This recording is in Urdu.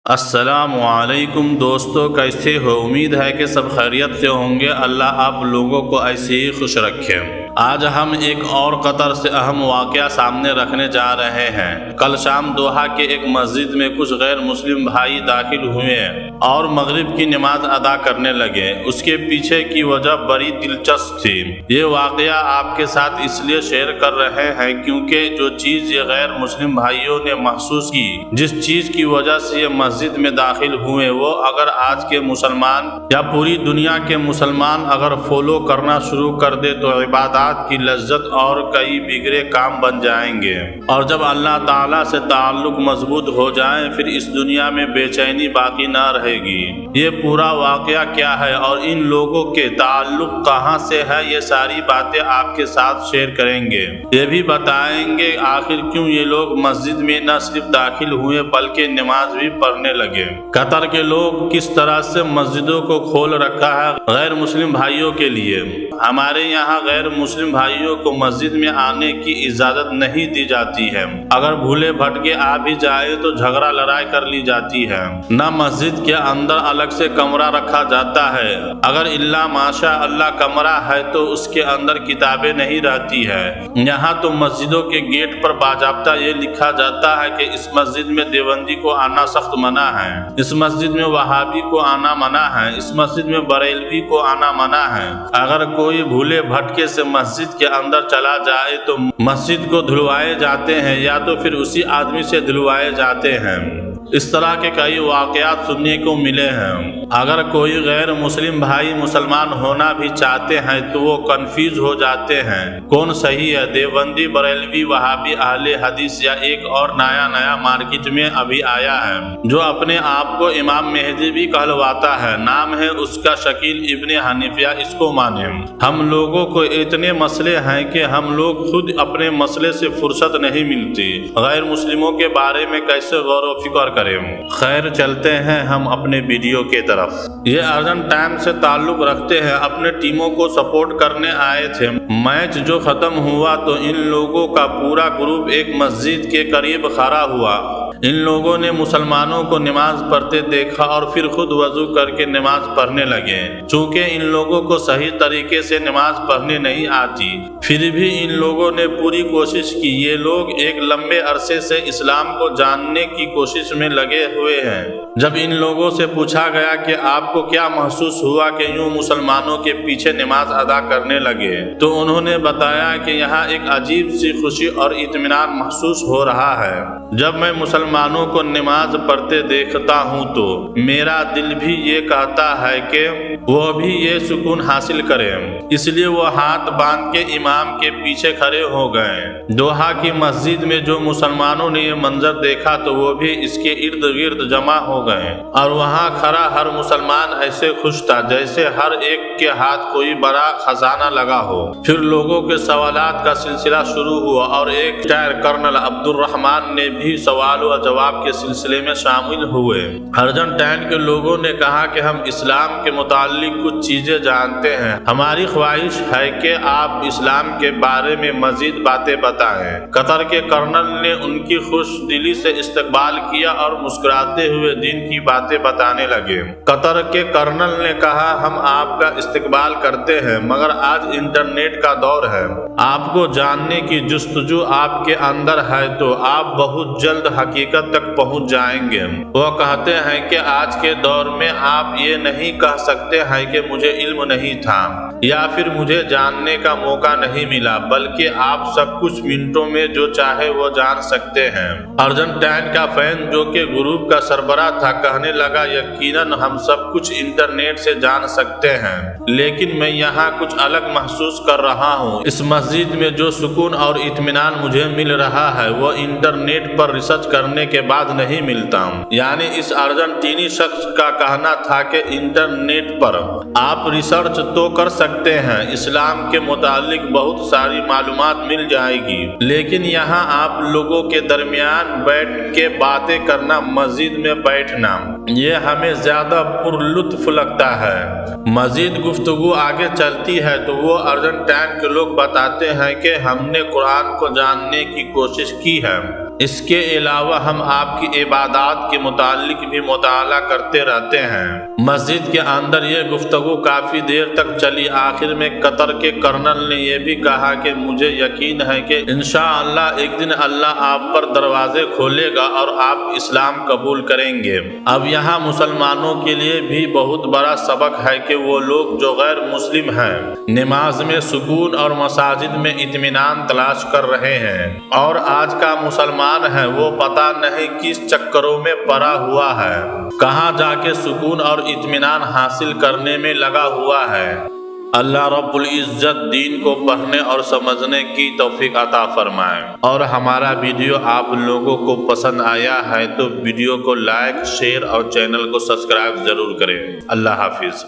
السلام علیکم دوستو، کیسے ہو؟ امید ہے کہ سب خیریت سے ہوں گے۔ اللہ آپ لوگوں کو ایسے ہی خوش رکھے۔ آج ہم ایک اور قطر سے اہم واقعہ سامنے رکھنے جا رہے ہیں۔ کل شام دوحہ کے ایک مسجد میں کچھ غیر مسلم بھائی داخل ہوئے اور مغرب کی نماز ادا کرنے لگے۔ اس کے پیچھے کی وجہ بڑی دلچسپ تھی۔ یہ واقعہ آپ کے ساتھ اس لیے شیئر کر رہے ہیں کیونکہ جو چیز یہ غیر مسلم بھائیوں نے محسوس کی، جس چیز کی وجہ سے یہ مسجد میں داخل ہوئے، وہ اگر آج کے مسلمان یا پوری دنیا کے مسلمان اگر فالو کرنا شروع کر دے تو عبادات کی لذت اور کئی بگڑے کام بن جائیں گے، اور جب اللہ تعالیٰ سے تعلق مضبوط ہو جائے پھر اس دنیا میں بے چینی باقی نہ رہے گی۔ یہ پورا واقعہ کیا ہے اور ان لوگوں کے تعلق کہاں سے ہے، یہ ساری باتیں آپ کے ساتھ شیئر کریں گے۔ یہ بھی بتائیں گے آخر کیوں یہ لوگ مسجد میں نہ صرف داخل ہوئے بلکہ نماز بھی پڑھنے لگے۔ قطر کے لوگ کس طرح سے مسجدوں کو کھول رکھا ہے غیر مسلم بھائیوں کے لیے۔ ہمارے یہاں غیر مسلم بھائیوں کو مسجد میں آنے کی اجازت نہیں دی جاتی ہے۔ اگر بھولے بھٹکے آ بھی جائے تو جھگڑا لڑائی کر لی جاتی ہے۔ نہ مسجد کے اندر الگ سے کمرہ رکھا جاتا ہے، اگر اللہ ماشاء اللہ کمرہ ہے تو اس کے اندر کتابیں نہیں رہتی ہے۔ یہاں تو مسجدوں کے گیٹ پر باضابطہ یہ لکھا جاتا ہے کہ اس مسجد میں دیوبندی کو آنا سخت منع ہے، اس مسجد میں وہابی کو آنا منع ہے، اس مسجد میں بریلوی کو آنا منع ہے۔ اگر کوئی بھولے بھٹکے سے مسجد کے اندر چلا جائے تو مسجد کو دھلوائے جاتے ہیں یا تو پھر اسی آدمی سے دھلوائے جاتے ہیں۔ اس طرح کے کئی واقعات سننے کو ملے ہیں۔ اگر کوئی غیر مسلم بھائی مسلمان ہونا بھی چاہتے ہیں تو وہ کنفیوز ہو جاتے ہیں، کون صحیح ہے، دیوبندی، بریلوی، وہابی، اہل حدیث یا ایک اور نیا مارکیٹ میں ابھی آیا ہے جو اپنے آپ کو امام مہدی بھی کہلواتا ہے، نام ہے اس کا شکیل ابن حنفیہ، اس کو مانیں۔ ہم لوگوں کو اتنے مسئلے ہیں کہ ہم لوگ خود اپنے مسئلے سے فرصت نہیں ملتی، غیر مسلموں کے بارے میں کیسے غور و فکر کریں۔ خیر، چلتے ہیں ہم اپنے ویڈیو کے طرف۔ یہ ارجنٹائن سے تعلق رکھتے ہیں، اپنے ٹیموں کو سپورٹ کرنے آئے تھے۔ میچ جو ختم ہوا تو ان لوگوں کا پورا گروپ ایک مسجد کے قریب کھڑا ہوا۔ ان لوگوں نے مسلمانوں کو نماز پڑھتے دیکھا اور پھر خود وضو کر کے نماز پڑھنے لگے۔ چونکہ ان لوگوں کو صحیح طریقے سے نماز پڑھنے نہیں آتی، پھر بھی ان لوگوں نے پوری کوشش کی۔ یہ لوگ ایک لمبے عرصے سے اسلام کو جاننے کی کوشش میں لگے ہوئے ہیں۔ جب ان لوگوں سے پوچھا گیا کہ آپ کو کیا محسوس ہوا کہ یوں مسلمانوں کے پیچھے نماز ادا کرنے لگے، تو انہوں نے بتایا کہ یہاں ایک عجیب سی خوشی اور اطمینان محسوس ہو رہا ہے۔ جب میں مسلمانوں کو نماز پڑھتے دیکھتا ہوں تو میرا دل بھی یہ کہتا ہے کہ وہ بھی یہ سکون حاصل کریں، اس لیے وہ ہاتھ باندھ کے امام کے پیچھے کھڑے ہو گئے۔ دوحہ کی مسجد میں جو مسلمانوں نے یہ منظر دیکھا تو وہ بھی اس کے ارد گرد جمع ہو گئے، اور وہاں کھڑا ہر مسلمان ایسے خوش تھا جیسے ہر ایک کے ہاتھ کوئی بڑا خزانہ لگا ہو۔ پھر لوگوں کے سوالات کا سلسلہ شروع ہوا اور ایک شاعر کرنل عبد الرحمن نے بھی سوال و جواب کے سلسلے میں شامل ہوئے۔ ارجنٹائن کے لوگوں نے کہا کہ ہم اسلام کے متعلق کچھ چیزیں جانتے ہیں، ہماری خواہش ہے کہ آپ اسلام کے بارے میں مزید باتیں بتائیں۔ قطر کے کرنل نے ان کی خوش دلی سے استقبال کیا اور مسکراتے ہوئے دین کی باتیں بتانے لگے۔ قطر کے کرنل نے کہا، ہم آپ کا استقبال کرتے ہیں مگر آج انٹرنیٹ کا دور ہے، آپ کو جاننے کی جستجو آپ کے اندر ہے تو آپ بہت جلد حقیقت تک پہنچ جائیں گے۔ وہ کہتے ہیں کہ آج کے دور میں آپ یہ نہیں کہہ سکتے ہیں کہ مجھے علم نہیں تھا یا پھر مجھے جاننے کا موقع نہیں ملا، بلکہ آپ سب کچھ منٹوں میں جو چاہے وہ جان سکتے ہیں۔ ارجنٹائن کا فین جو کہ گروپ کا سربراہ تھا کہنے لگا، یقیناً ہم سب کچھ انٹرنیٹ سے جان سکتے ہیں، لیکن میں یہاں کچھ الگ محسوس کر رہا ہوں۔ اس مسجد میں جو سکون اور اطمینان مجھے مل رہا ہے وہ انٹرنیٹ پر ریسرچ کرنے کے بعد نہیں ملتا۔ یعنی اس ارجنٹینی شخص کا کہنا تھا کہ انٹرنیٹ پر آپ ریسرچ تو کر سکتے ہیں، اسلام کے متعلق بہت ساری معلومات مل جائے گی، لیکن یہاں آپ لوگوں کے درمیان بیٹھ کے باتیں کرنا، مسجد میں بیٹھنا، یہ ہمیں زیادہ پر لطف لگتا ہے۔ مزید گفتگو آگے چلتی ہے تو وہ ارجنٹائن کے لوگ بتاتے ہیں کہ ہم نے قرآن کو جاننے کی کوشش کی ہے اس کے علاوہ ہم آپ کی عبادات کے متعلق بھی مطالعہ کرتے رہتے ہیں۔ مسجد کے اندر یہ گفتگو کافی دیر تک چلی۔ آخر میں قطر کے کرنل نے یہ بھی کہا کہ مجھے یقین ہے کہ انشاءاللہ ایک دن اللہ آپ پر دروازے کھولے گا اور آپ اسلام قبول کریں گے۔ اب یہاں مسلمانوں کے لیے بھی بہت بڑا سبق ہے کہ وہ لوگ جو غیر مسلم ہیں نماز میں سکون اور مساجد میں اطمینان تلاش کر رہے ہیں، اور آج کا مسلمان ہے وہ پتہ نہیں کس چکروں میں پڑا ہوا ہے، کہاں جا کے سکون اور اطمینان حاصل کرنے میں لگا ہوا ہے۔ اللہ رب العزت دین کو پڑھنے اور سمجھنے کی توفیق عطا فرمائے۔ اور ہمارا ویڈیو آپ لوگوں کو پسند آیا ہے تو ویڈیو کو لائک، شیئر اور چینل کو سبسکرائب ضرور کریں۔ اللہ حافظ۔